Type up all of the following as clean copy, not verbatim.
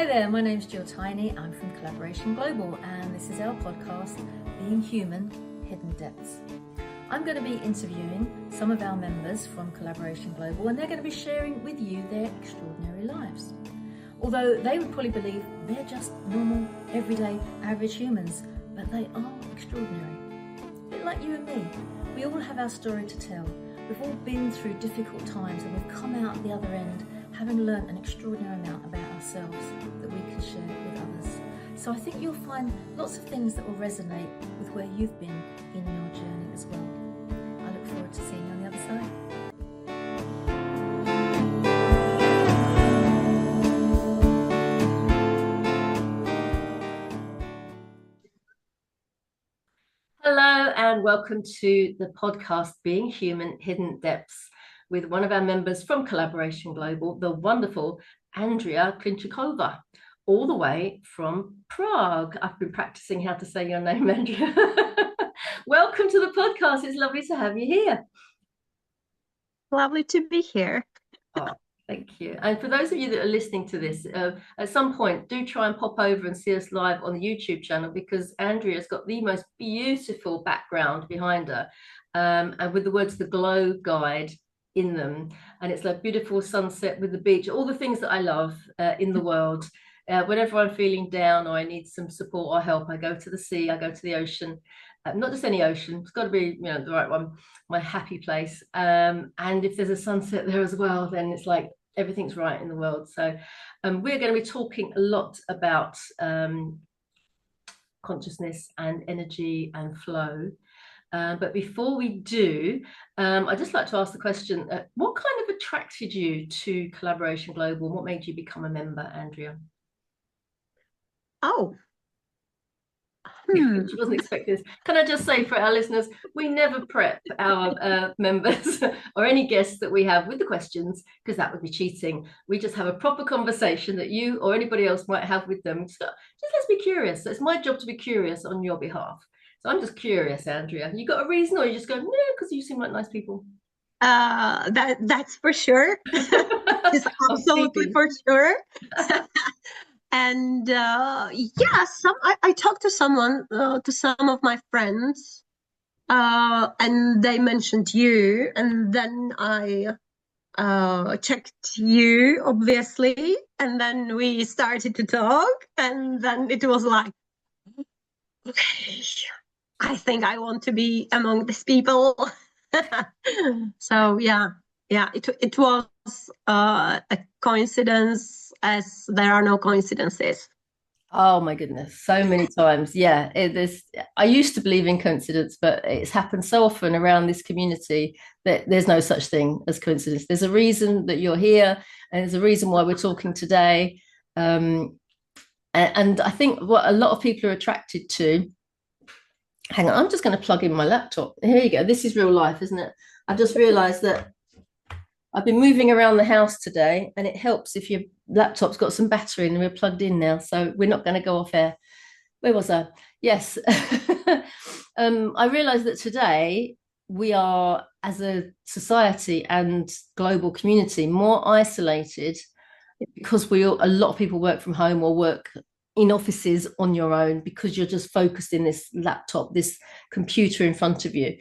Hi there, my name's Gill Tiny. I'm from Collaboration Global, and this is our podcast, Being Human, Hidden Depths. I'm going to be interviewing some of our members from Collaboration Global, and they're going to be sharing with you their extraordinary lives. Although they would probably believe they're just normal, everyday, average humans, but they are extraordinary. A bit like you and me. We all have our story to tell. We've all been through difficult times, and we've come out the other end having learned an extraordinary amount about ourselves that we can share with others. So I think you'll find lots of things that will resonate with where you've been in your journey as well. I look forward to seeing you on the other side. Hello and welcome to the podcast Being Human, Hidden Depths, with one of our members from Collaboration Global, the wonderful Andrea Klincokova, all the way from Prague. I've been practicing how to say your name, Andrea. Welcome to the podcast. It's lovely to have you here. Lovely to be here. Oh, thank you. And for those of you that are listening to this, at some point, do try and pop over and see us live on the YouTube channel, because Andrea's got the most beautiful background behind her, and with the words "The Glow Guide" in them, and it's like beautiful sunset with the beach, all the things that I love in the world. Whenever I'm feeling down or I need some support or help, I go to the sea, I go to the ocean, not just any ocean, it's got to be, the right one, my happy place. And if there's a sunset there as well, then it's like everything's right in the world. So we're going to be talking a lot about consciousness and energy and flow. But before we do, I'd just like to ask the question, what kind of attracted you to Collaboration Global? What made you become a member, Andrea? Oh. She wasn't expecting this. Can I just say for our listeners, we never prep our members or any guests that we have with the questions, because that would be cheating. We just have a proper conversation that you or anybody else might have with them. Just let's be curious. So it's my job to be curious on your behalf. So I'm just curious, Andrea. You got a reason, or you just go, no, because you seem like nice people? That's for sure. It's absolutely for sure. And I talked to someone, to some of my friends, and they mentioned you, and then I checked you, obviously, and then we started to talk, and then it was like, okay, I think I want to be among these people. So it was a coincidence, as there are no coincidences. Oh my goodness, so many times. Yeah, I used to believe in coincidence, but it's happened so often around this community that there's no such thing as coincidence. There's a reason that you're here, and there's a reason why we're talking today. And I think what a lot of people are attracted to, hang on, I'm just going to plug in my laptop. Here you go. This is real life, isn't it? I've just realized that I've been moving around the house today, and it helps if your laptop's got some battery, and we're plugged in now, so we're not going to go off air. Where was I? Yes. I realized that today we are, as a society and global community, more isolated because a lot of people work from home or work in offices on your own, because you're just focused in this laptop, this computer in front of you.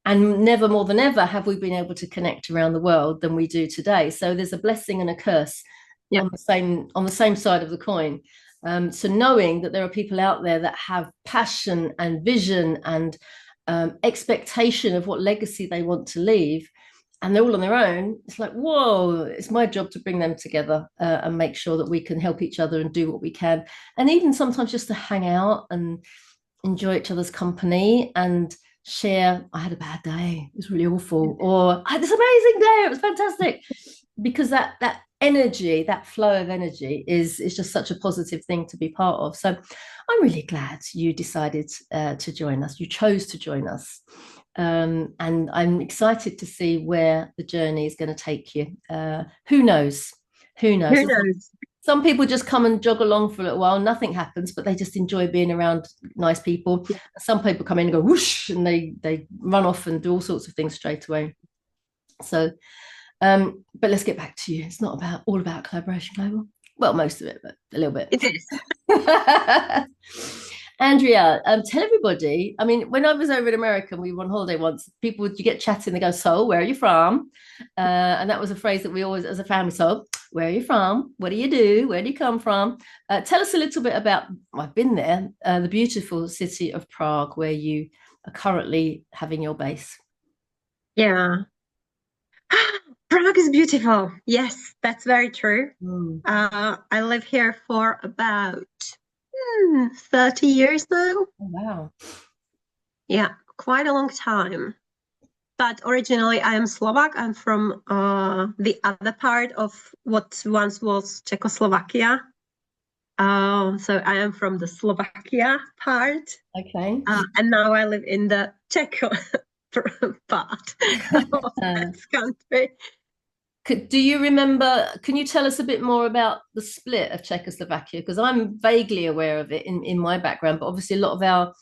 And never more than ever have we been able to connect around the world than we do today. So there's a blessing and a curse on the same side of the coin. So knowing that there are people out there that have passion and vision and expectation of what legacy they want to leave, and they're all on their own, it's like, whoa, it's my job to bring them together and make sure that we can help each other and do what we can. And even sometimes just to hang out and enjoy each other's company and share, I had a bad day, it was really awful, or I had this amazing day, it was fantastic, because that energy, that flow of energy is just such a positive thing to be part of. So I'm really glad you decided to join us. You chose to join us, and I'm excited to see where the journey is going to take you. Who knows? Some people just come and jog along for a little while, nothing happens, but they just enjoy being around nice people. Some people come in and go whoosh, and they run off and do all sorts of things straight away. So but let's get back to you. It's not all about Collaboration Global. Well, most of it, but a little bit. It is. Andrea, tell everybody. I mean, when I was over in America, we were on holiday once. People would you get chatting, they go, "So, where are you from?" And that was a phrase that we always, as a family, so, where are you from? What do you do? Where do you come from? Tell us a little bit about. I've been there, the beautiful city of Prague, where you are currently having your base. Yeah. Prague is beautiful. Yes, that's very true. Mm. I live here for about 30 years now. Oh, wow. Yeah, quite a long time. But originally, I am Slovak. I'm from the other part of what once was Czechoslovakia. So I am from the Slovakia part, Okay. and now I live in the Czech part of that country. Do you remember? Can you tell us a bit more about the split of Czechoslovakia? Because I'm vaguely aware of it in my background, but obviously a lot of our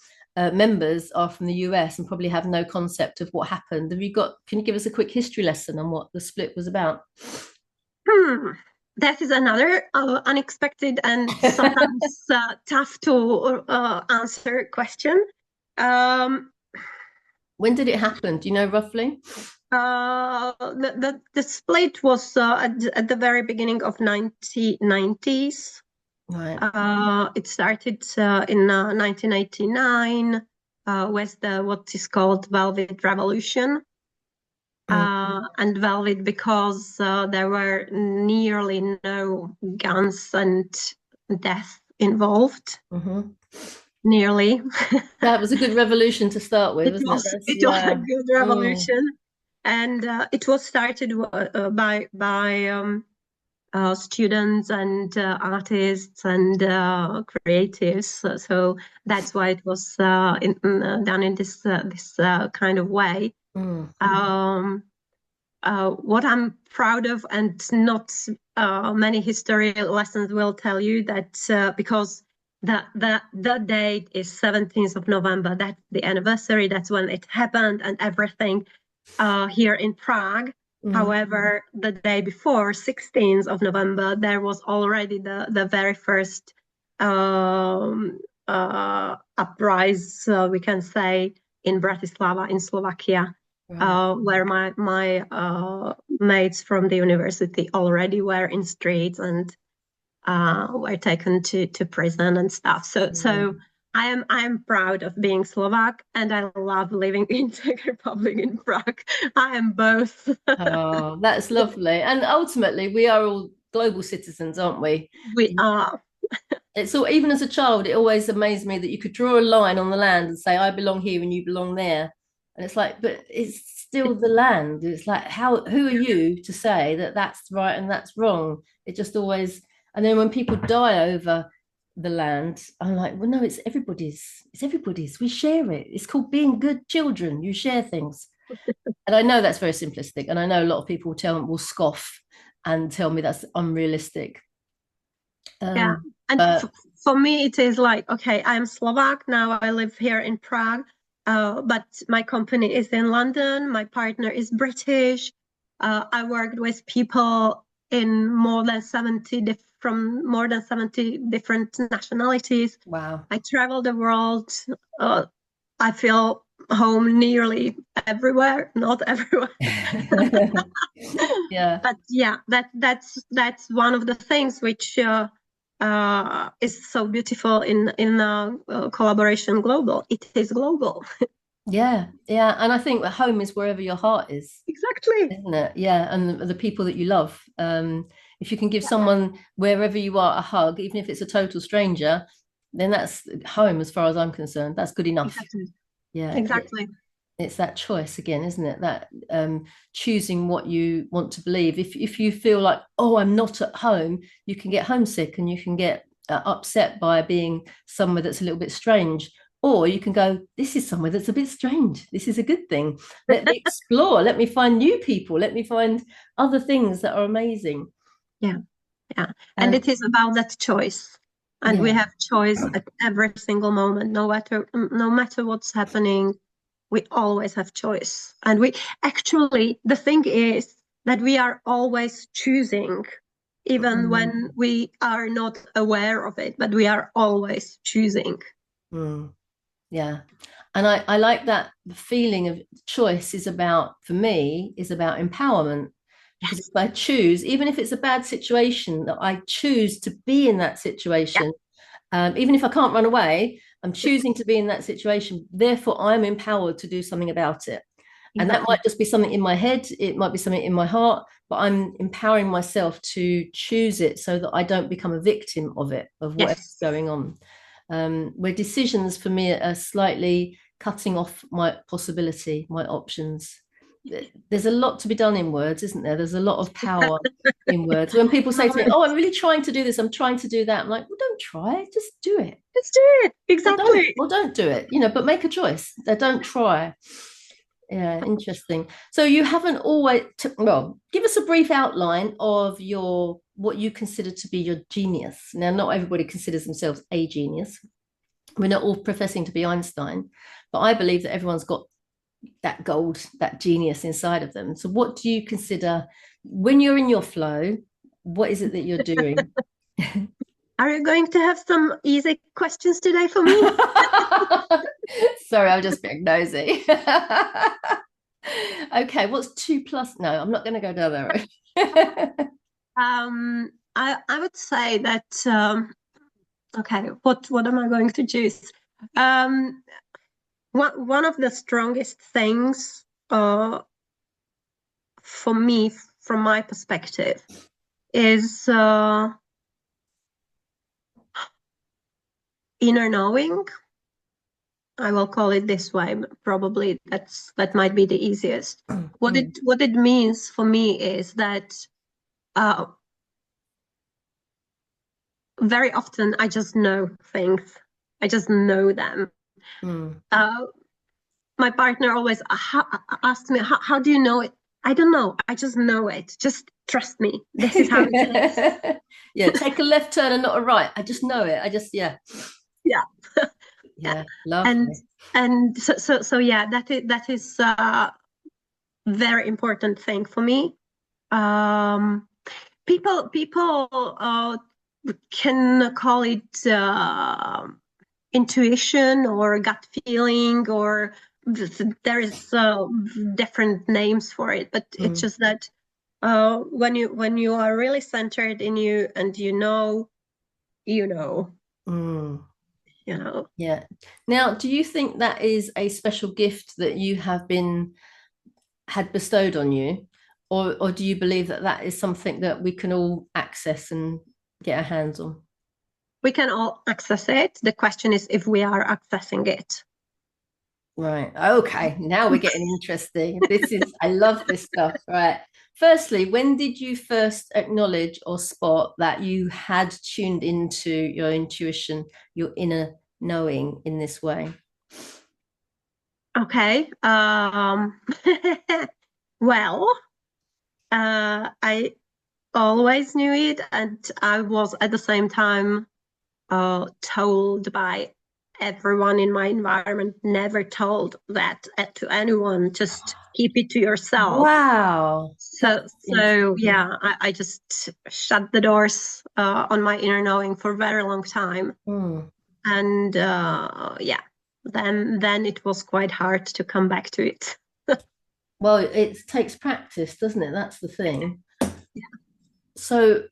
members are from the US and probably have no concept of what happened. Have you got? Can you give us a quick history lesson on what the split was about? That is another unexpected and sometimes tough to answer question. Um, When did it happen? Do you know roughly? the split was at the very beginning of 1990s. Right. It started in 1989 with the what is called Velvet Revolution. And Velvet because there were nearly no guns and death involved. Mm-hmm. Nearly. That was a good revolution to start with, It wasn't it? was That's, it was a yeah. good revolution, and it was started by students and artists and creatives. So that's why it was done in this kind of way. Mm. What I'm proud of, and not many history lessons will tell you that because the date is 17th of November. That's the anniversary. That's when it happened and everything here in Prague. However, the day before, 16th of November, there was already the very first uprising, we can say, in Bratislava, in Slovakia. Right. Where my mates from the university already were in streets and were taken to prison and stuff. So I am proud of being Slovak, and I love living in Czech Republic in Prague. I am both. Oh, that's lovely. And ultimately, we are all global citizens, aren't we? We are. It's all, even as a child, it always amazed me that you could draw a line on the land and say, I belong here and you belong there. And it's like, but it's still the land. It's like, who are you to say that that's right and that's wrong? It just always, and then when people die over the land, I'm like, well, no, it's everybody's. It's everybody's. We share it. It's called being good children. You share things. And I know that's very simplistic. And I know a lot of people will scoff and tell me that's unrealistic. Yeah. And for me, it is like, okay, I'm Slovak now. I live here in Prague, but my company is in London. My partner is British. I worked with people in from more than 70 different nationalities. Wow. I travel the world. I feel home nearly everywhere, not everywhere. Yeah. But yeah, that's one of the things which is so beautiful in collaboration global. It is global. Yeah, yeah, and I think that home is wherever your heart is, Exactly. isn't it? Yeah, and the people that you love. If you can give someone wherever you are a hug, even if it's a total stranger, then that's home as far as I'm concerned. That's good enough. Exactly. Yeah, Exactly. it's that choice again, isn't it? That choosing what you want to believe. If you feel like, oh, I'm not at home, you can get homesick and you can get upset by being somewhere that's a little bit strange. Or you can go, this is somewhere that's a bit strange. This is a good thing. Let me explore. Let me find new people. Let me find other things that are amazing. Yeah. Yeah. And it is about that choice. And we Yeah. have choice at every single moment, no matter what's happening, we always have choice. And we actually, the thing is that we are always choosing. even when we are not aware of it, but we are always choosing. Yeah. And I like that the feeling of choice is about, for me, is about empowerment. Because if I choose, even if it's a bad situation, that I choose to be in that situation, even if I can't run away, I'm choosing to be in that situation. Therefore, I'm empowered to do something about it. And that might just be something in my head, it might be something in my heart, but I'm empowering myself to choose it so that I don't become a victim of it, of whatever's going on. Where decisions for me are slightly cutting off my possibility, my options. There's a lot to be done in words, isn't there? There's a lot of power in words. When people say to me, "Oh, I'm really trying to do this, I'm trying to do that," I'm like, "Well, don't try, just do it. Just do it." Exactly. Or don't do it, but make a choice. Don't try. Yeah, interesting. So you haven't always, well, give us a brief outline of what you consider to be your genius. Now, not everybody considers themselves a genius. We're not all professing to be Einstein, but I believe that everyone's got that gold, that genius inside of them. So what do you consider when you're in your flow? What is it that you're doing? Are you going to have some easy questions today for me? Sorry, I'm just being nosy. Okay, what's 2 plus? No, I'm not going to go down that road. I would say that okay, what am I going to choose? One of the strongest things for me, from my perspective, is inner knowing. I will call it this way. Probably that might be the easiest. What it means for me is that very often I just know things. I just know them. My partner always asks me, how do you know it? I don't know. I just know it. Just trust me. This is how it is. Yeah, take a left turn and not a right. I just know it. Yeah. Yeah, lovely. And so yeah, that is a very important thing for me. People can call it intuition or gut feeling, or there is different names for it, but it's just that when you are really centered in you and you know. Yeah. Now, do you think that is a special gift that you had bestowed on you, or do you believe that that is something that we can all access and get our hands on? We can all access it. The question is if we are accessing it. Right. Okay. Now we're getting interesting. I love this stuff. Right. Firstly, when did you first acknowledge or spot that you had tuned into your intuition, your inner knowing in this way? Okay. Well, I always knew it, and I was at the same time told by everyone in my environment, never told that to anyone, just keep it to yourself. Wow. So yeah, I just shut the doors on my inner knowing for a very long time. And yeah, then it was quite hard to come back to it. Well, it takes practice, doesn't it? That's the thing. Yeah. So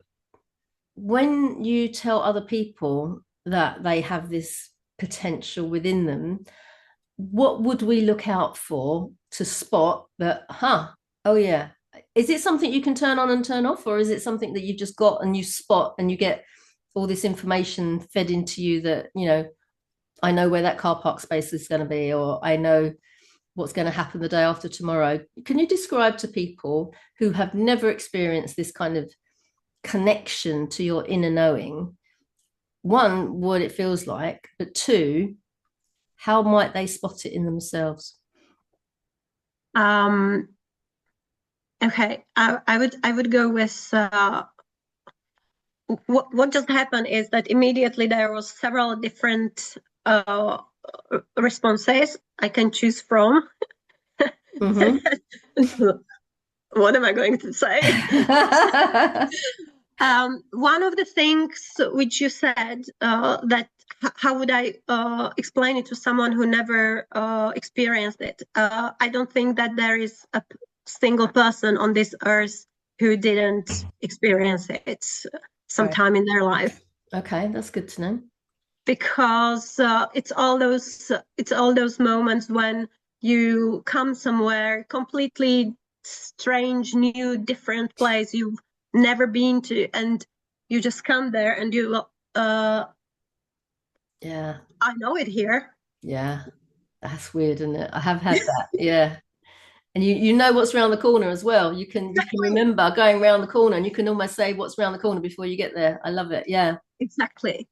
when you tell other people that they have this potential within them, what would we look out for to spot that, oh yeah, is it something you can turn on and turn off, or is it something that you've just got and you spot and you get all this information fed into you that, I know where that car park space is going to be, or I know what's going to happen the day after tomorrow? Can you describe to people who have never experienced this kind of connection to your inner knowing, one, what it feels like, but two, how might they spot it in themselves? Okay, I would go with what just happened is that immediately there was several different responses I can choose from. What am I going to say? One of the things which you said, that how would I explain it to someone who never experienced it? I don't think that there is a single person on this earth who didn't experience it Right. sometime in their life, Okay, that's good to know. because it's all those moments when you come somewhere completely strange, new, different place you've never been to, and you just come there and you Yeah, I know it here. yeah. That's weird, isn't it? I have had that. Yeah. And you know what's around the corner as well. You can Exactly. remember going around the corner and you can almost say what's around the corner before you get there. I love it. Yeah. Exactly.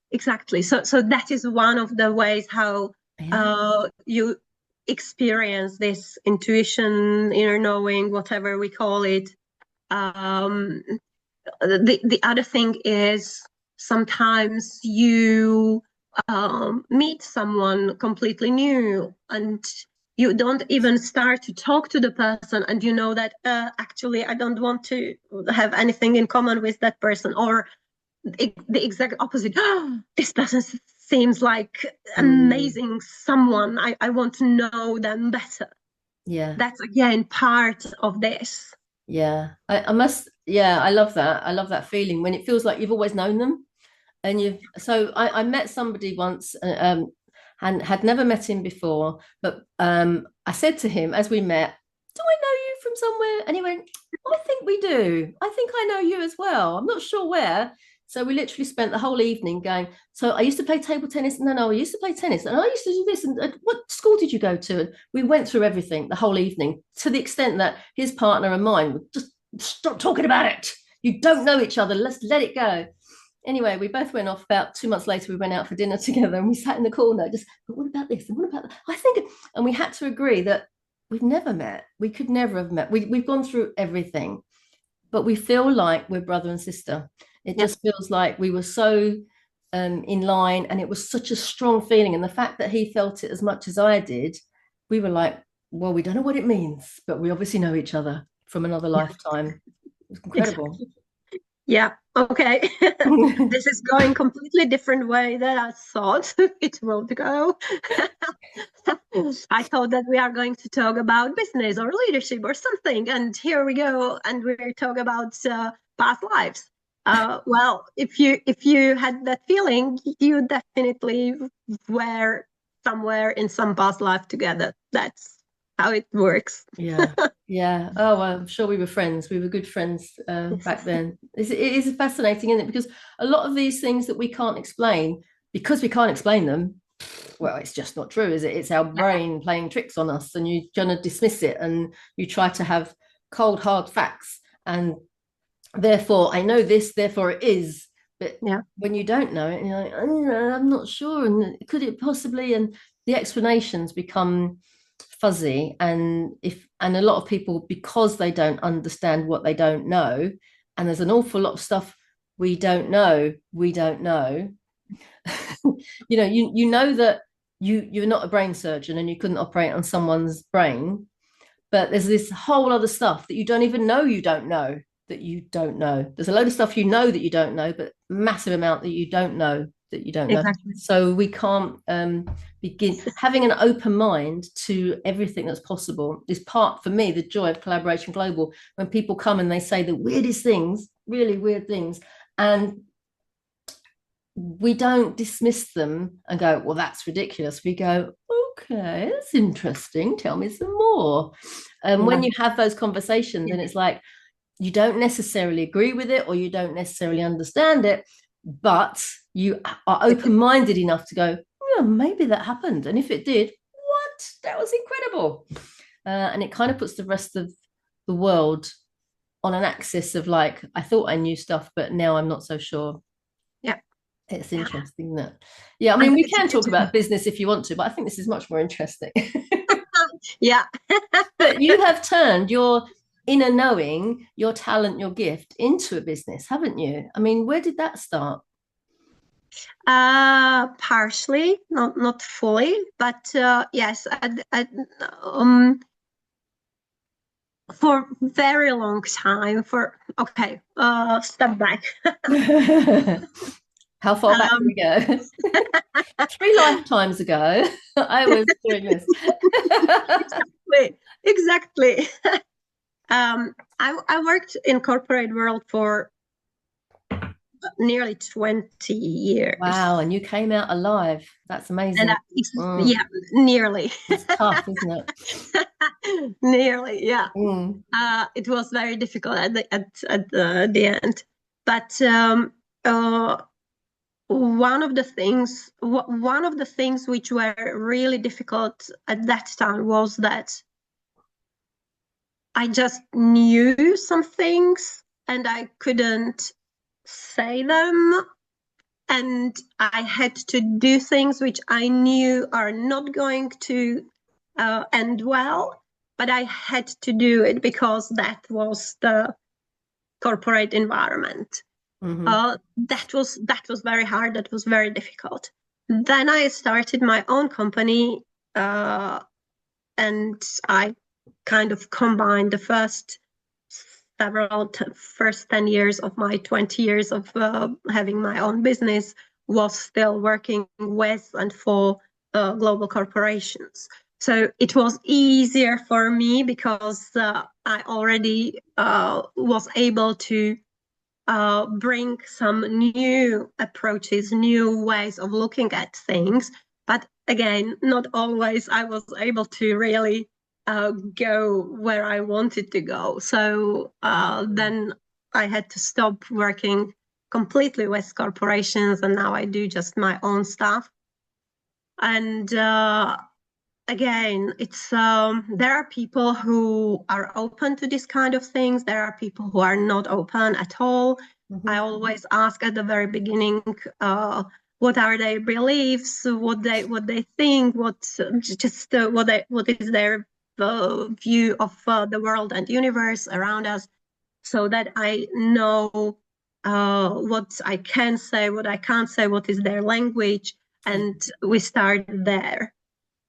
So that is one of the ways how Yeah. you experience this intuition, inner knowing, whatever we call it. um the other thing is, sometimes you meet someone completely new, and you don't even start to talk to the person, and you know that actually I don't want to have anything in common with that person, or the exact opposite. This person seems like Mm, amazing someone. I want to know them better. yeah. That's again part of this. Yeah. I must, yeah, I love that. I love that feeling when it feels like you've always known them. And I met somebody once, and had never met him before, but I said to him as we met, do I know you from somewhere? And he went, I think we do. I think I know you as well. I'm not sure where. So we literally spent the whole evening going, so I used to play table tennis. No, I used to play tennis. And I used to do this. And what school did you go to? And we went through everything the whole evening, to the extent that his partner and mine would just stop talking about it. You don't know each other. Let's let it go. Anyway, we both went off. About 2 months later, we went out for dinner together, and we sat in the corner just, but what about this? And what about that? I think, and we had to agree that we've never met. We could never have met. We've gone through everything, but we feel like we're brother and sister. It Yeah. just feels like we were so in line, and it was such a strong feeling. And the fact that he felt it as much as I did, we were like, well, we don't know what it means, but we obviously know each other from another Yeah. lifetime. It's incredible. Exactly. Yeah. Okay. This is going completely different way than I thought it would go. I thought that we are going to talk about business or leadership or something, and here we go, and we're talking about past lives. Well, if you had that feeling, you definitely were somewhere in some past life together. That's how it works. Yeah, yeah. Oh, well, I'm sure we were friends. We were good friends back then. It is fascinating, isn't it? Because a lot of these things that we can't explain, because we can't explain them, well, it's just not true, is it? It's our brain playing tricks on us, and you're gonna dismiss it, and you try to have cold, hard facts, and therefore I know this, therefore it is. But Yeah. when you don't know it, and you're like, oh, I'm not sure, and could it possibly? And the explanations become fuzzy, and a lot of people, because they don't understand what they don't know, and there's an awful lot of stuff we don't know. You know that you're not a brain surgeon and you couldn't operate on someone's brain, but there's this whole other stuff that you don't even know you don't know, that you don't know. There's a load of stuff you know that you don't know, but massive amount that you don't know, that you don't know. Exactly. So we can't begin having an open mind to everything that's possible is part, for me, the joy of Collaboration Global. When people come and they say the weirdest things, really weird things, and we don't dismiss them and go, well, that's ridiculous. We go, okay, that's interesting. Tell me some more. And when Yeah. you have those conversations, and it's like you don't necessarily agree with it or you don't necessarily understand it, but you are open-minded enough to go, yeah, maybe that happened. And if it did, what? That was incredible. And it kind of puts the rest of the world on an axis of like, I thought I knew stuff, but now I'm not so sure. Yeah. It's Yeah. interesting, isn't it? Yeah, I I mean, we think it's can talk beautiful. about business if you want to, but I think this is much more interesting. Yeah. But you have turned your inner knowing, your talent, your gift into a business, haven't you? I mean, where did that start? Partially, not fully, but yes. Um, for very long time. Okay, step back. How far back do we go? 3 lifetimes ago, I was doing this. Exactly. I worked in corporate world for nearly 20 years. Wow, and you came out alive. That's And amazing. yeah, nearly. It's tough, isn't it? Nearly, yeah. Mm. It was very difficult at the end. But one of the things which were really difficult at that time was that I just knew some things and I couldn't say them, and I had to do things which I knew are not going to end well, but I had to do it because that was the corporate environment. That was very hard. That was very difficult. Then I started my own company, and I kind of combined the first 10 years of my 20 years of having my own business was still working with and for global corporations. So it was easier for me because I already was able to bring some new approaches, new ways of looking at things. But again, not always I was able to really go where I wanted to go. So then I had to stop working completely with corporations, and now I do just my own stuff. And again, it's there are people who are open to this kind of things. There are people who are not open at all. I always ask at the very beginning, what are their beliefs, what they think, what is their view of the world and universe around us, so that I know what I can say, what I can't say, what is their language, and we start there.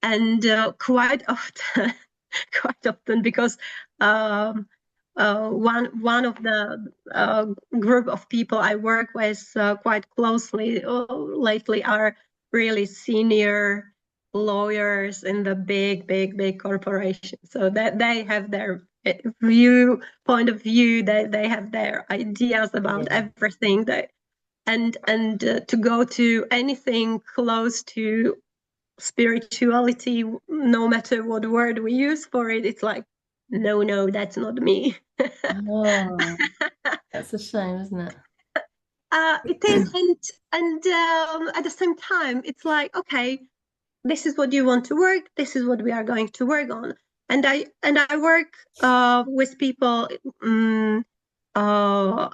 And quite often, quite often, because one of the group of people I work with quite closely lately are really senior lawyers in the big corporations. So that they have their point of view, they have their ideas about everything. And to go to anything close to spirituality, no matter what word we use for it, it's like, no, that's not me. Oh, that's a shame, isn't it? It is, and at the same time, it's like, okay, this is what you want to work. This is what we are going to work on. And I work with people. Uh,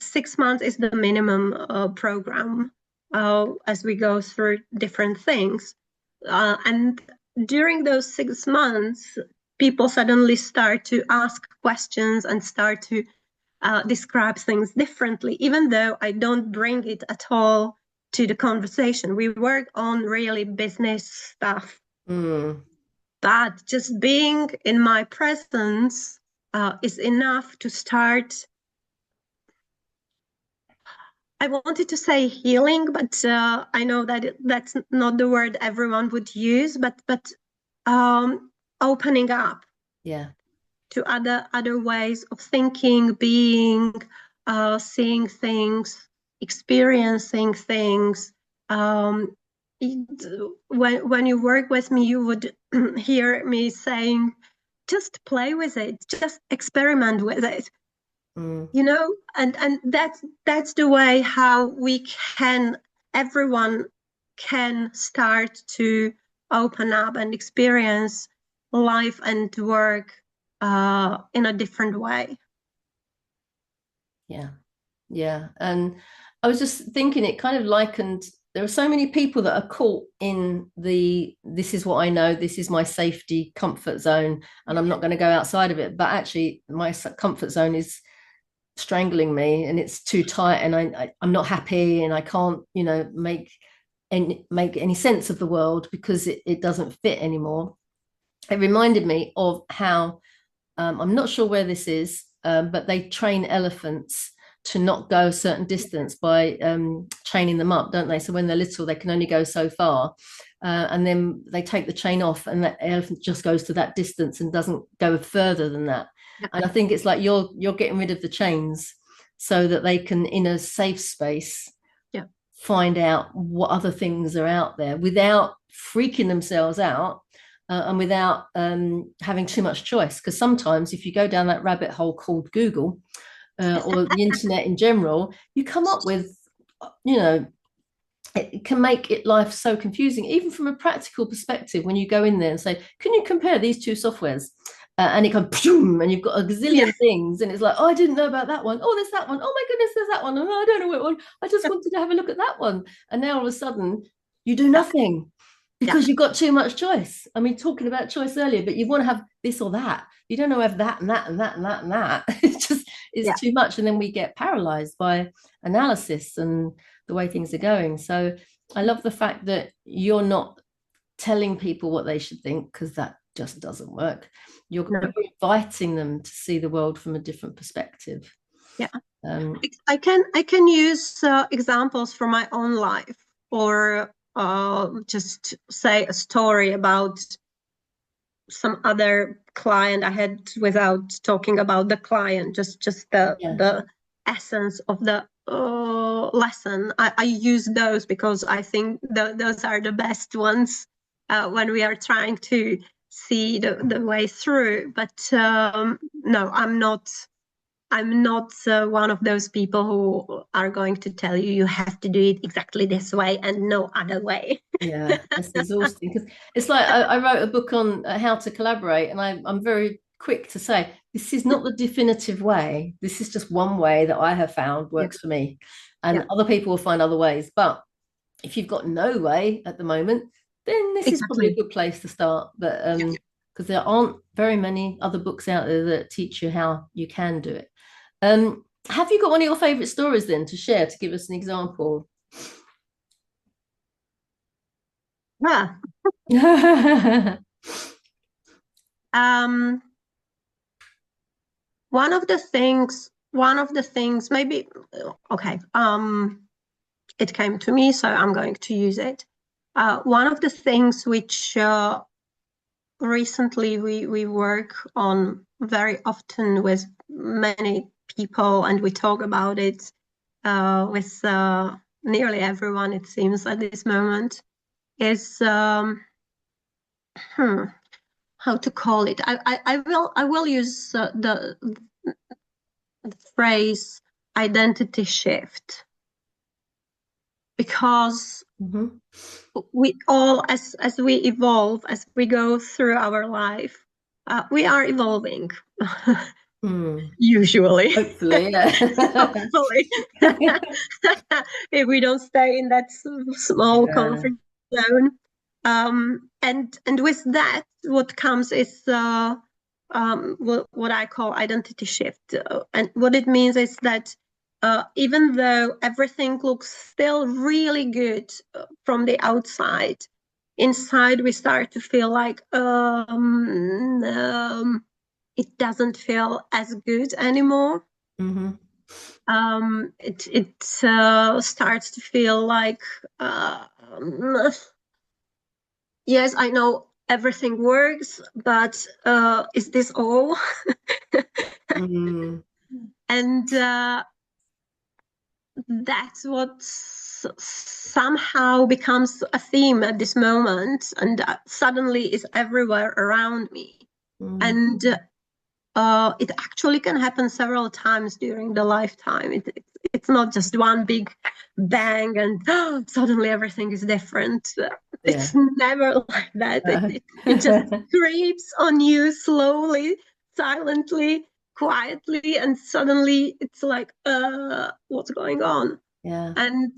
6 months is the minimum program as we go through different things. And during those 6 months, people suddenly start to ask questions and start to describe things differently, even though I don't bring it at all to the conversation. We work on really business stuff. But just being in my presence is enough to start. I wanted to say healing, but I know that that's not the word everyone would use. But opening up, to other ways of thinking, being, seeing things, experiencing things. When you work with me, you would hear me saying, just play with it, just experiment with it. And that's the way how everyone can start to open up and experience life and work in a different way. Yeah. And I was just thinking, it kind of likened, there are so many people that are caught in this is what I know, this is my safety comfort zone, and I'm not going to go outside of it. But actually, my comfort zone is strangling me, and it's too tight, and I'm not happy, and I can't, make any sense of the world because it doesn't fit anymore. It reminded me of how I'm not sure where this is, but they train elephants to not go a certain distance by chaining them up, don't they? So when they're little, they can only go so far. And then they take the chain off, and that elephant just goes to that distance and doesn't go further than that. Yeah. And I think it's like you're getting rid of the chains so that they can, in a safe space, Yeah. find out what other things are out there without freaking themselves out, and without having too much choice. Because sometimes if you go down that rabbit hole called Google, or the internet in general, you come up with, you know, it can make it life so confusing, even from a practical perspective. When you go in there and say, can you compare these two softwares? And it goes, and you've got a gazillion things, and it's like, oh, I didn't know about that one. Oh, there's that one. Oh my goodness, there's that one. Oh, I don't know what one. I just wanted to have a look at that one. And now all of a sudden, you do nothing because you've got too much choice. I mean, talking about choice earlier, but you want to have this or that. You don't know, have that and that and that and that and that. It's too much, and then we get paralyzed by analysis and the way things are going. So I love the fact that you're not telling people what they should think, because that just doesn't work. You're inviting them to see the world from a different perspective. Yeah. I can use examples from my own life, or just say a story about some other client I had without talking about the client, just the essence of the lesson. I use those because I think those are the best ones when we are trying to see the way through. But no, I'm not one of those people who are going to tell you you have to do it exactly this way and no other way. Yeah, it's exhausting, because it's like I wrote a book on how to collaborate, and I'm very quick to say this is not the definitive way. This is just one way that I have found works for me, and other people will find other ways. But if you've got no way at the moment, then this is probably a good place to start. But because there aren't very many other books out there that teach you how you can do it. Have you got one of your favorite stories then to share, to give us an example? One of the things maybe, okay, it came to me, so I'm going to use it. One of the things which recently we work on very often with many people, and we talk about it with nearly everyone, it seems, at this moment, is how to call it. I will use the phrase identity shift, because we all, as we evolve, as we go through our life, we are evolving. Usually, hopefully, hopefully, if we don't stay in that small comfort zone. And with that, what comes is what I call identity shift. And what it means is that even though everything looks still really good from the outside, inside we start to feel like it doesn't feel as good anymore. It starts to feel like, yes, I know everything works, but is this all? And that's what somehow becomes a theme at this moment, and suddenly is everywhere around me. And it actually can happen several times during the lifetime. It's not just one big bang and suddenly everything is different. It's never like that. It just creeps on you slowly, silently, quietly, and suddenly it's like, what's going on? And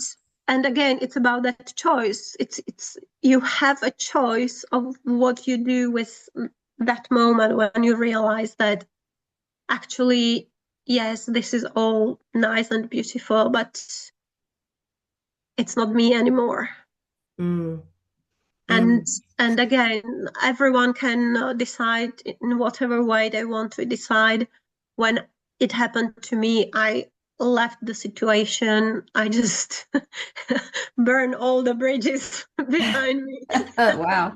again, it's about that choice. It's you have a choice of what you do with that moment when you realize that actually, yes, this is all nice and beautiful, but it's not me anymore. And again, everyone can decide in whatever way they want to decide. When it happened to me, I left the situation. I just burned all the bridges behind me. Wow.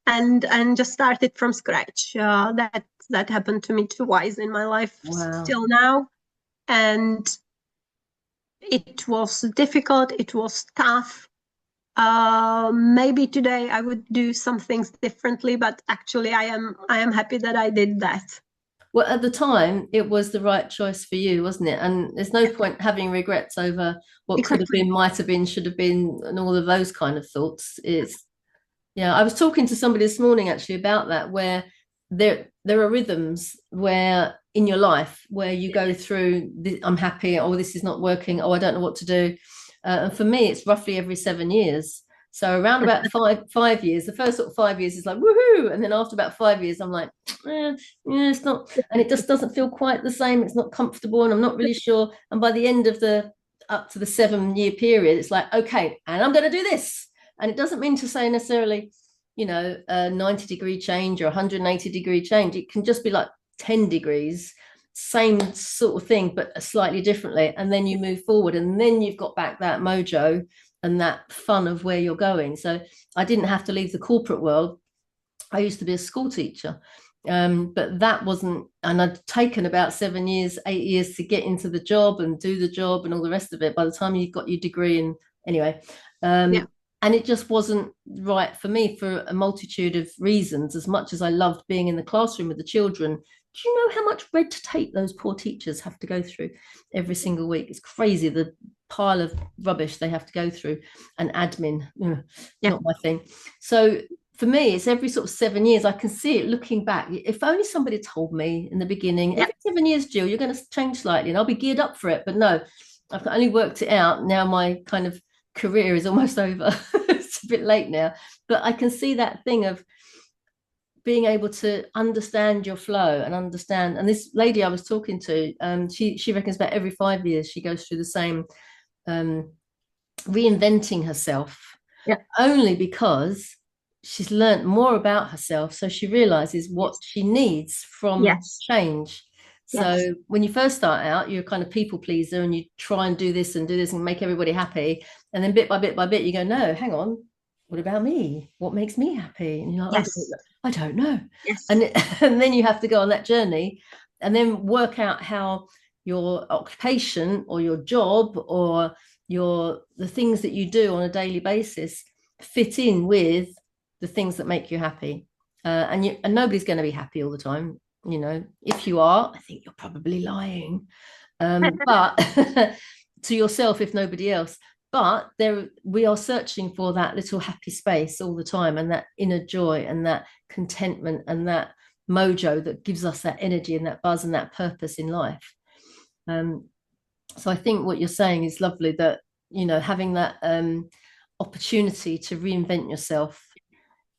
and just started from scratch. That happened to me twice in my life, Wow. till now. And it was difficult, it was tough. Maybe today I would do some things differently, but actually I am happy that I did that. Well, at the time, it was the right choice for you, wasn't it? And there's no point having regrets over what could have Exactly. been, might have been, should have been, and all of those kind of thoughts. It's Yeah, I was talking to somebody this morning actually about that, where there are rhythms where in your life where you go through I'm happy, oh this is not working, oh I don't know what to do, and for me it's roughly every 7 years. So around about five years, the first sort of 5 years is like woohoo, and then after about 5 years I'm like, yeah, it's not, and it just doesn't feel quite the same. It's not comfortable, and I'm not really sure. And by the end of the up to the 7 year period, it's like okay, and I'm going to do this. And it doesn't mean to say necessarily, a 90-degree change or 180-degree change. It can just be like 10 degrees, same sort of thing, but slightly differently. And then you move forward, and then you've got back that mojo and that fun of where you're going. So I didn't have to leave the corporate world. I used to be a school teacher. But that wasn't, and I'd taken about 7 years, 8 years to get into the job and do the job and all the rest of it by the time you got your degree. And anyway, Yeah. and it just wasn't right for me for a multitude of reasons. As much as I loved being in the classroom with the children, do you know how much red tape those poor teachers have to go through every single week? It's crazy, the pile of rubbish they have to go through, and admin, not my thing. So for me, it's every sort of 7 years. I can see it looking back. If only somebody told me in the beginning, every 7 years, Jill, you're going to change slightly, and I'll be geared up for it. But no, I've only worked it out. Now my kind of career is almost over. It's a bit late now, but I can see that thing of being able to understand your flow and understand. And this lady I was talking to, she reckons about every 5 years she goes through the same reinventing herself, only because she's learned more about herself, so she realizes what she needs from change. So when you first start out, you're kind of people pleaser, and you try and do this and make everybody happy, and then bit by bit you go, no, hang on, what about me? What makes me happy? And you're like, I don't know. And then you have to go on that journey and then work out how your occupation or your job or the things that you do on a daily basis fit in with the things that make you happy. And nobody's going to be happy all the time. If you are, I think you're probably lying, but to yourself, if nobody else. But we are searching for that little happy space all the time, and that inner joy and that contentment and that mojo that gives us that energy and that buzz and that purpose in life. So I think what you're saying is lovely, that having that opportunity to reinvent yourself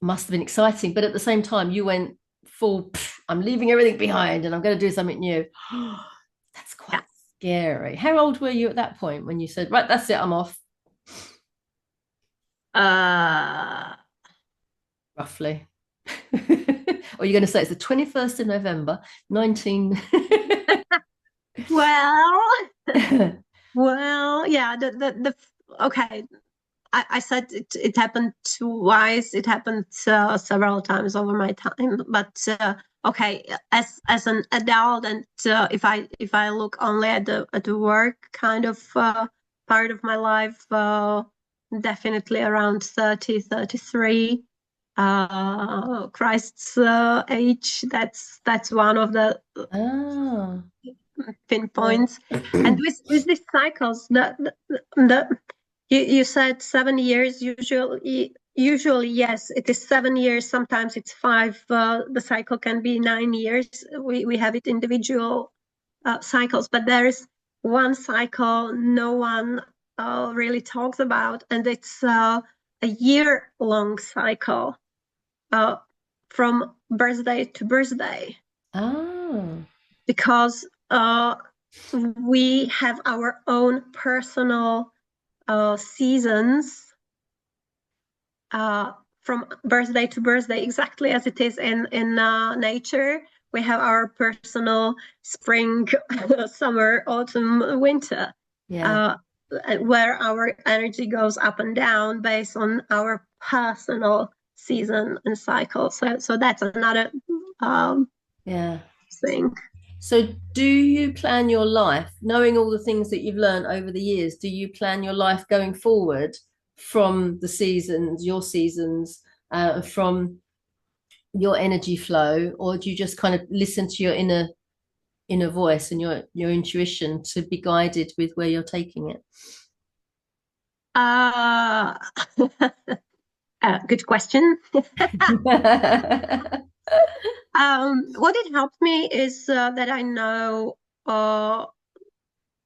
must have been exciting, but at the same time you went full, I'm leaving everything behind and I'm going to do something new. That's quite scary. How old were you at that point when you said, right, that's it, I'm off? Roughly. Or you're going to say it's the 21st of November 19 well, yeah, okay, I said it happened twice. It happened several times over my time. But okay, as an adult, and if I look only at the work kind of part of my life, definitely around 30, 33. Christ's age. That's one of the pinpoints. And with these cycles, you said 7 years usually yes, it is 7 years, sometimes it's 5. The cycle can be 9 years. We have it individual cycles, but there is one cycle no one really talks about, and it's a year-long cycle, from birthday to birthday. Because we have our own personal seasons uh, from birthday to birthday, exactly as it is in nature. We have our personal spring, summer, autumn, winter, Yeah. uh, where our energy goes up and down based on our personal season and cycle. So that's another Yeah. thing. So do you plan your life, knowing all the things that you've learned over the years, do you plan your life going forward from the seasons, your seasons, from your energy flow, or do you just kind of listen to your inner voice and your intuition to be guided with where you're taking it? Uh, good question. What it helped me is that I know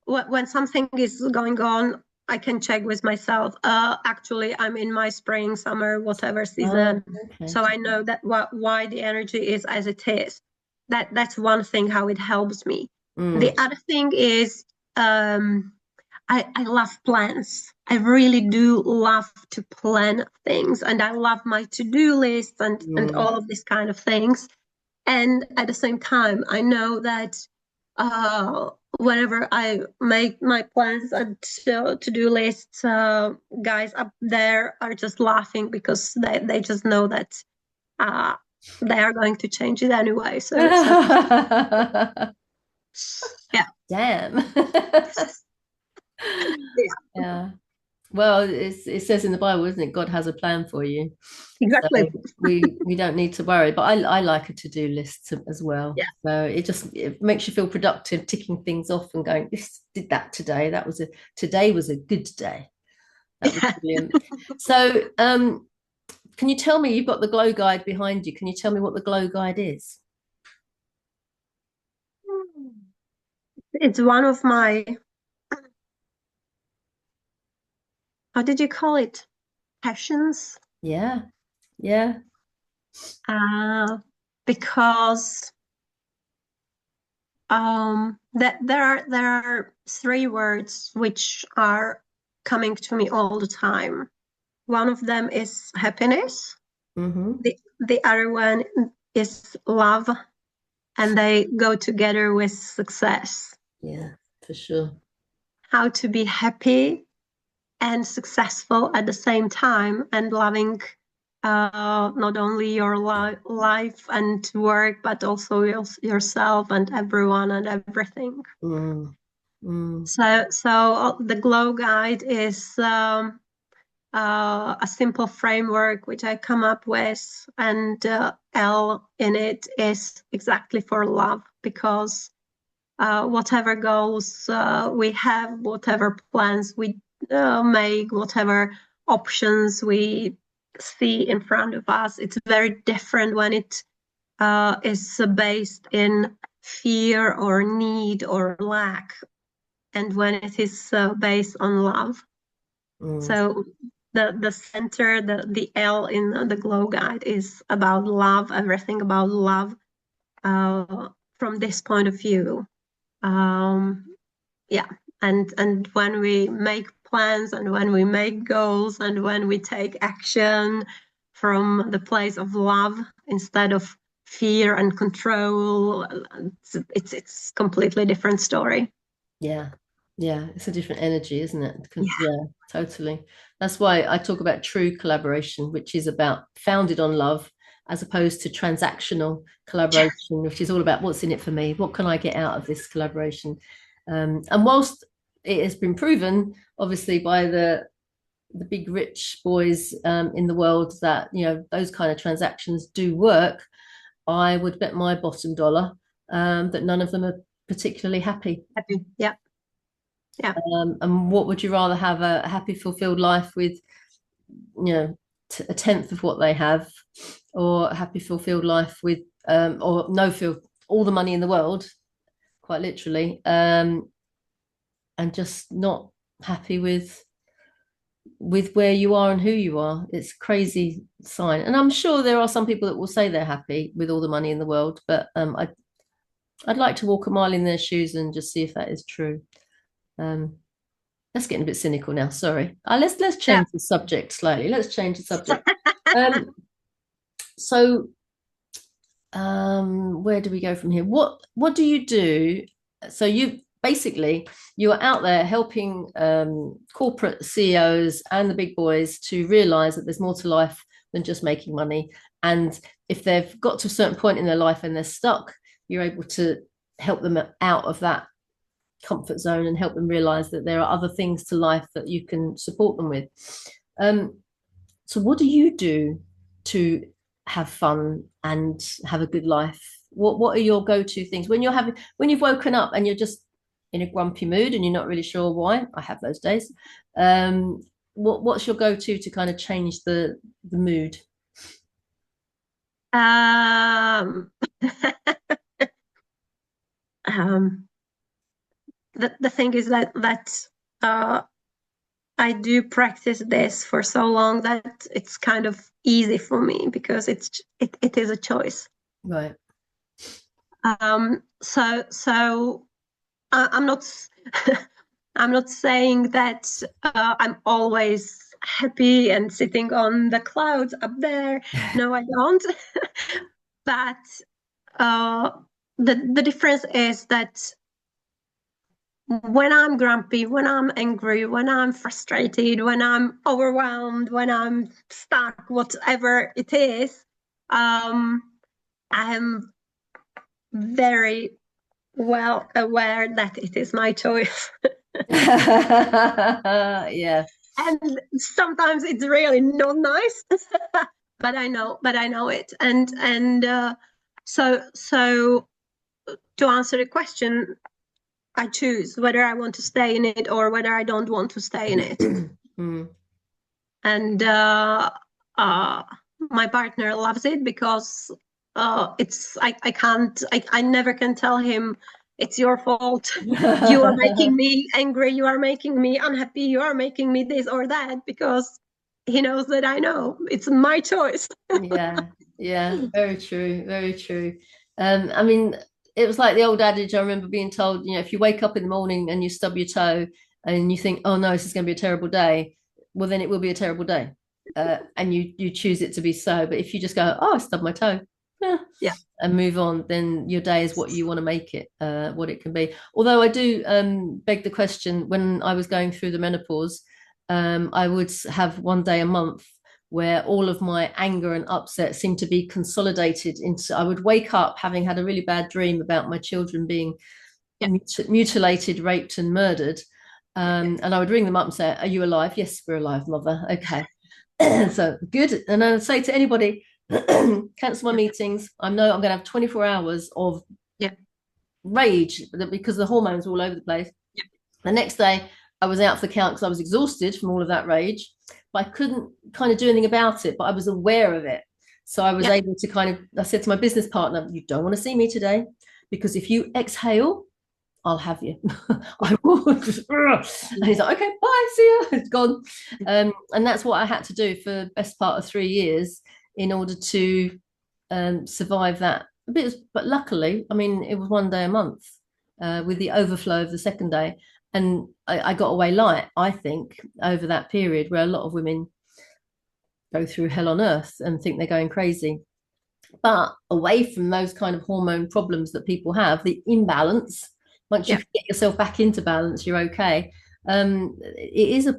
when something is going on, I can check with myself. Actually, I'm in my spring, summer, whatever Oh, season, okay. so I know that why the energy is as it is. That's one thing how it helps me. The Mm, other thing is I love plans. I really do love to plan things, and I love my to-do list and mm, all of these kind of things. And at the same time, I know that whenever I make my plans and to-do lists, guys up there are just laughing because they just know that uh, they are going to change it anyway. So yeah, damn. yeah, Yeah. Well, it says in the Bible, isn't it? God has a plan for you. So exactly. we don't need to worry. But I like a to-do list as well. Yeah, So it makes you feel productive, ticking things off and going, this did that today. Today was a good day. That was yeah. brilliant. So can you tell me, you've got the glow guide behind you. Can you tell me what the glow guide is? It's one of my, how did you call it? Passions. Yeah. Yeah. Uh, because that there are three words which are coming to me all the time. One of them is happiness. Mm-hmm. The other one is love, and they go together with success. Yeah, for sure. How to be happy and successful at the same time, and loving not only your life and work, but also yourself and everyone and everything. Mm, mm, So the Glow Guide is a simple framework which I come up with, and L in it is exactly for love, because whatever goals we have, whatever plans we make, whatever options we see in front of us, it's very different when it is based in fear or need or lack, and when it is based on love. mm. So the center, the L in the Glow Guide is about love, everything about love from this point of view. Um, yeah, and when we make plans and when we make goals and when we take action from the place of love instead of fear and control, it's completely different story. Yeah. Yeah. It's a different energy, isn't it? Yeah, Yeah, totally. That's why I talk about true collaboration, which is about founded on love, as opposed to transactional collaboration, which is all about what's in it for me. What can I get out of this collaboration? And whilst it has been proven, obviously, by the big rich boys in the world that those kind of transactions do work, I would bet my bottom dollar that none of them are particularly happy. happy. Yeah, yeah. And what would you rather have, a happy, fulfilled life with, a tenth of what they have, or a happy, fulfilled life with, or no feel all the money in the world, quite literally, and just not happy with where you are and who you are? It's a crazy sign. And I'm sure there are some people that will say they're happy with all the money in the world, but I'd like to walk a mile in their shoes and just see if that is true. Um, That's getting a bit cynical now. Sorry. Let's change the subject slightly. Let's change the subject. Um, so where do we go from here? What do you do? So you basically you're out there helping corporate CEOs and the big boys to realize that there's more to life than just making money. And if they've got to a certain point in their life and they're stuck, you're able to help them out of that comfort zone and help them realize that there are other things to life that you can support them with. Um, so what do you do to have fun and have a good life? What are your go-to things when you've woken up and you're just in a grumpy mood and you're not really sure why? I have those days. What's your go-to to kind of change the mood? Um, the thing is that I do practice this for so long that it's kind of easy for me because it is a choice. Right. So I'm not I'm not saying that I'm always happy and sitting on the clouds up there. No, I don't. But the difference is that when I'm grumpy, when I'm angry, when I'm frustrated, when I'm overwhelmed, when I'm stuck, whatever it is, I am very well aware that it is my choice. Yeah. And sometimes it's really not nice, but I know it. And so to answer the question, I choose whether I want to stay in it or whether I don't want to stay in it. Mm. And my partner loves it because I never can tell him it's your fault. You are making me angry. You are making me unhappy. You are making me this or that, because he knows that I know it's my choice. Yeah, yeah, very true, very true. I mean, it was like the old adage. I remember being told, if you wake up in the morning and you stub your toe and you think, oh no, this is going to be a terrible day, well, then it will be a terrible day. And you choose it to be so. But if you just go, oh, I stubbed my toe, Yeah. and move on, then your day is what you want to make it, what it can be. Although I do beg the question, when I was going through the menopause, I would have one day a month where all of my anger and upset seemed to be consolidated into, I would wake up having had a really bad dream about my children being mutilated, raped, and murdered. And I would ring them up and say, are you alive? Yes, we're alive, mother. Okay. So good. And I would say to anybody, cancel my meetings. I know I'm going to have 24 hours of rage because the hormones are all over the place. The next day, I was out for the count because I was exhausted from all of that rage, but I couldn't kind of do anything about it, but I was aware of it. So I was able to I said to my business partner, you don't want to see me today, because if you exhale, I'll have you. I will. And he's like, okay, bye, see you. It's gone. And that's what I had to do for the best part of 3 years in order to survive that. But luckily, I mean, it was one day a month with the overflow of the second day. And I got away light, I think, over that period where a lot of women go through hell on earth and think they're going crazy. But away from those kind of hormone problems that people have, the imbalance, once you get yourself back into balance, you're okay. It is a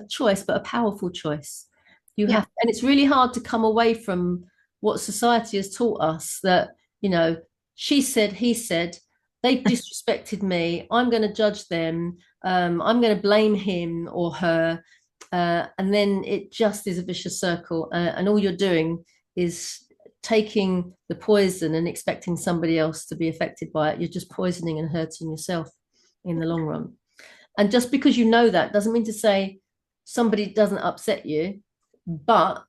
choice, but a powerful choice. You have, and it's really hard to come away from what society has taught us, that, she said, he said, they disrespected me, I'm going to judge them, I'm going to blame him or her. And then it just is a vicious circle. And all you're doing is taking the poison and expecting somebody else to be affected by it. You're just poisoning and hurting yourself in the long run. And just because you know that doesn't mean to say somebody doesn't upset you, but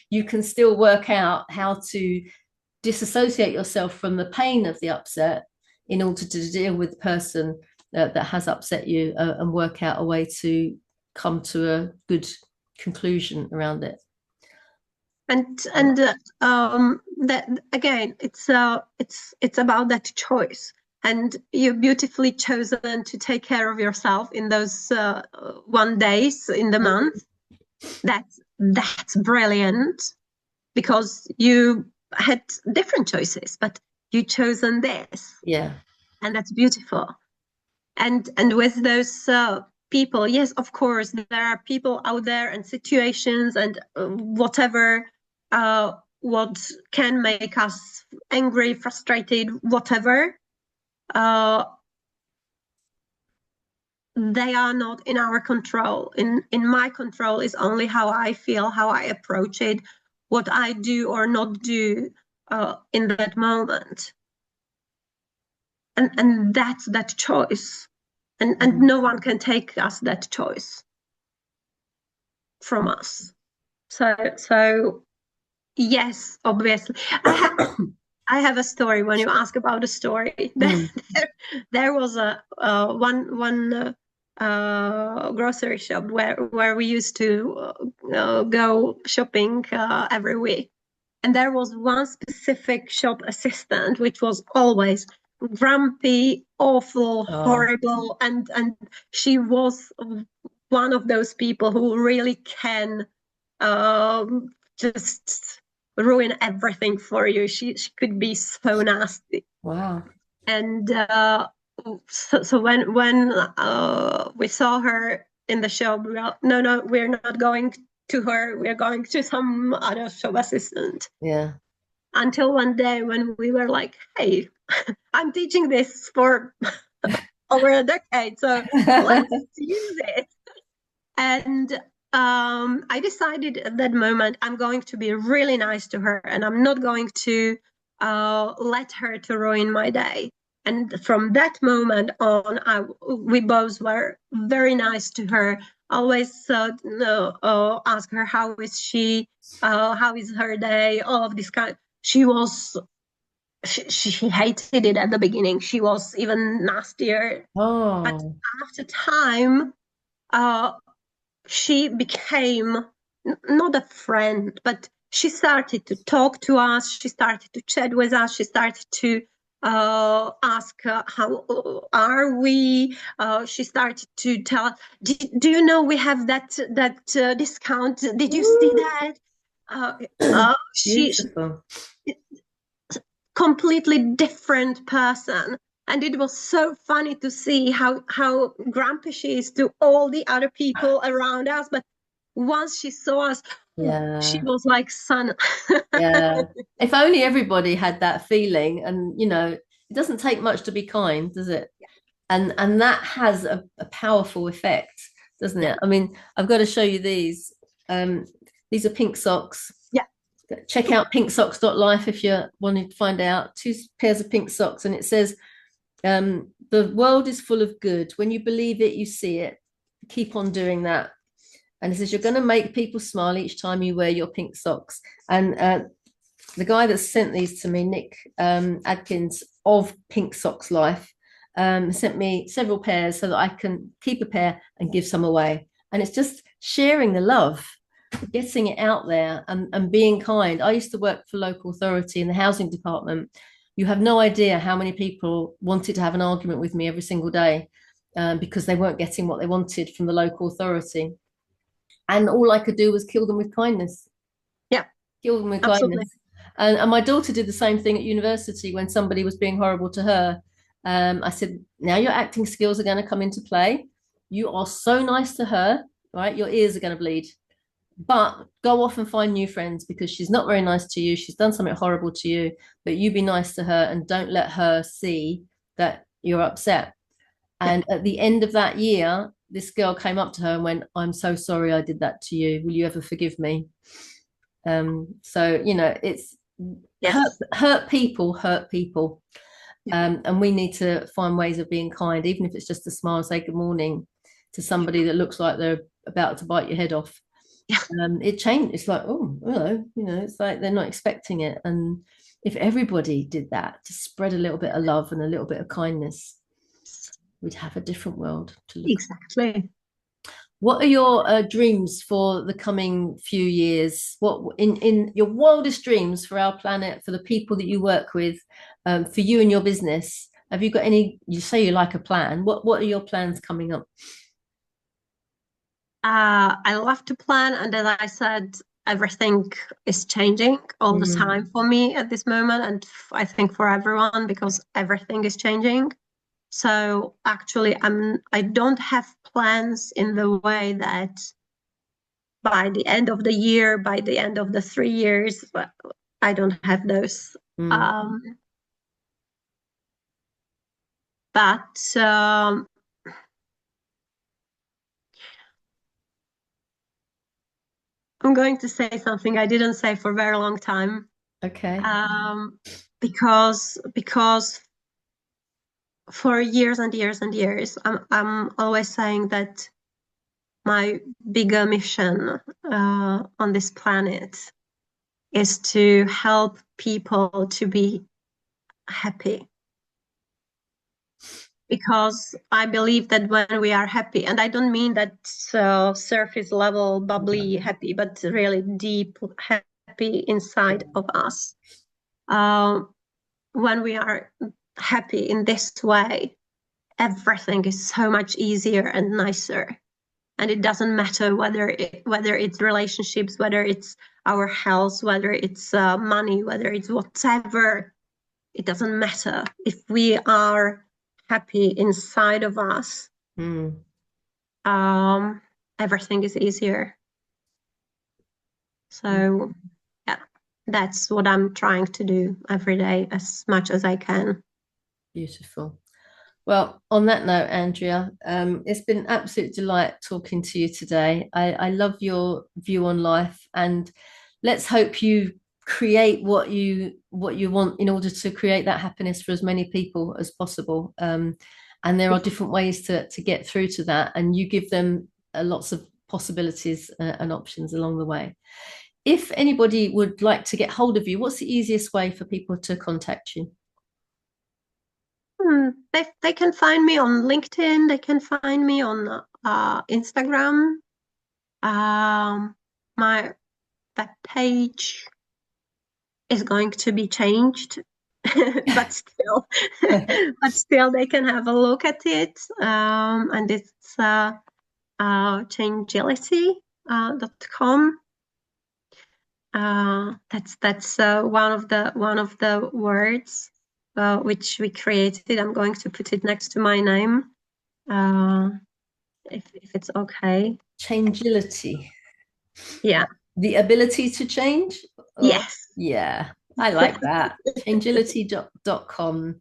you can still work out how to disassociate yourself from the pain of the upset in order to deal with the person that has upset you, and work out a way to come to a good conclusion around it. And that again, it's about that choice. and you beautifully chosen to take care of yourself in those 1 days in the month. That's brilliant, because you had different choices, but you chosen this. Yeah. And that's beautiful. And with those people, yes, of course, there are people out there and situations and whatever, what can make us angry, frustrated, whatever. They are not in our control. In my control is only how I feel, how I approach it, what I do or not do in that moment. And that's that choice. And no one can take us that choice from us. So yes, obviously. I have a story. When you ask about a story, there was a one grocery shop where we used to go shopping every week, and there was one specific shop assistant which was always grumpy, awful, horrible, and she was one of those people who really can just ruin everything for you. She could be so nasty. Wow. And so when we saw her in the shop, we were, no, we're not going to her. We're going to some other shop assistant. Yeah. Until one day when we were like, hey, I'm teaching this for over a decade, so let's use it. And I decided at that moment I'm going to be really nice to her, and I'm not going to let her to ruin my day. And from that moment on, we both were very nice to her. Always ask her how is she, how is her day, all of this kind. She hated it at the beginning. She was even nastier. But after time, she became not a friend, but she started to talk to us. She started to chat with us. She started to ask how are we. She started to tell us, do you know we have that discount? Did you see that? She completely different person. And it was so funny to see how grumpy she is to all the other people around us. But once she saw us, she was like sun. Yeah. If only everybody had that feeling. And, you know, it doesn't take much to be kind, does it? Yeah. And that has a powerful effect, doesn't it? I mean, I've got to show you these. These are pink socks. Yeah. Check out pinksocks.life if you're wanting to find out. 2 pairs of pink socks. And it says, the world is full of good. When you believe it, you see it. Keep on doing that. And it says, you're going to make people smile each time you wear your pink socks. And the guy that sent these to me, Nick Adkins of Pink Socks Life, sent me several pairs so that I can keep a pair and give some away. And it's just sharing the love, getting it out there and being kind. I used to work for local authority in the housing department. You have no idea how many people wanted to have an argument with me every single day because they weren't getting what they wanted from the local authority. And all I could do was kill them with kindness. Yeah. Kill them with absolutely. kindness. And my daughter did the same thing at university when somebody was being horrible to her. I said, now your acting skills are going to come into play. You are so nice to her, right? Your ears are going to bleed. But go off and find new friends because she's not very nice to you. She's done something horrible to you, but you be nice to her and don't let her see that you're upset. And at the end of that year, this girl came up to her and went, I'm so sorry I did that to you. Will you ever forgive me? So, you know, it's hurt people. And we need to find ways of being kind, even if it's just a smile, say good morning to somebody that looks like they're about to bite your head off. It changed. It's like, oh, hello, you know, it's like they're not expecting it. And if everybody did that, to spread a little bit of love and a little bit of kindness, we'd have a different world to look exactly. What are your dreams for the coming few years? What in your wildest dreams for our planet, for the people that you work with, for you and your business? Have you got any, you say you like a plan. What are your plans coming up? I love to plan, and as I said, everything is changing all the Mm, time for me at this moment, and I think for everyone because everything is changing. So actually, I don't have plans in the way that by the end of the year, by the end of the 3 years, but I don't have those. mm. Um, but I'm going to say something I didn't say for a very long time. Okay. Um, because for years and years and years, I'm always saying that my bigger mission on this planet is to help people to be happy. Because I believe that when we are happy, and I don't mean that surface level, bubbly happy, but really deep happy inside of us. Um, when we are happy in this way, everything is so much easier and nicer. And it doesn't matter whether it's relationships, whether it's our health, whether it's money, whether it's whatever. It doesn't matter if we are happy inside of us. Mm. Um, everything is easier. So yeah, that's what I'm trying to do every day as much as I can. Beautiful. Well, on that note, Andrea, it's been an absolute delight talking to you today. I love your view on life, and let's hope you create what you want in order to create that happiness for as many people as possible. And there are different ways to get through to that, and you give them lots of possibilities and options along the way. If anybody would like to get hold of you, what's the easiest way for people to contact you? They can find me on LinkedIn. They can find me on Instagram. My web page is going to be changed, but still, but still, they can have a look at it. And it's changeility.com. That's one of the words which we created. I'm going to put it next to my name, uh, if it's okay. Changeility. Yeah. The ability to change? Or Yes. yeah, I like that. Changeility.com.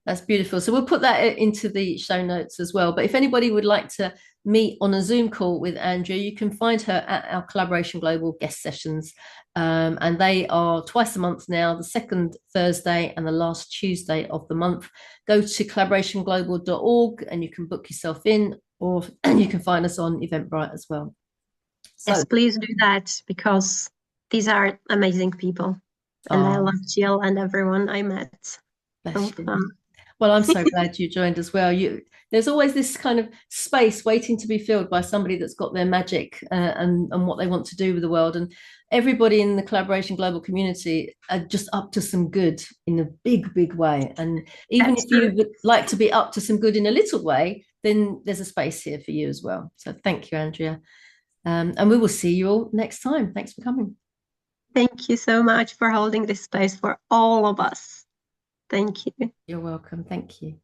That's beautiful. So we'll put that into the show notes as well. But if anybody would like to meet on a Zoom call with Andrea, you can find her at our Collaboration Global guest sessions. And they are twice a month now, the second Thursday and the last Tuesday of the month. Go to collaborationglobal.org and you can book yourself in, or and you can find us on Eventbrite as well. Yes, So, please do that because these are amazing people. And I oh, love Gill and everyone I met. So bless you. fun. Well, I'm so glad you joined as well. There's always this kind of space waiting to be filled by somebody that's got their magic and what they want to do with the world. And everybody in the Collaboration Global community are just up to some good in a big, big way. And even if That's true. you would like to be up to some good in a little way, then there's a space here for you as well. So thank you, Andrea. And we will see you all next time. Thanks for coming. Thank you so much for holding this space for all of us. Thank you. You're welcome. Thank you.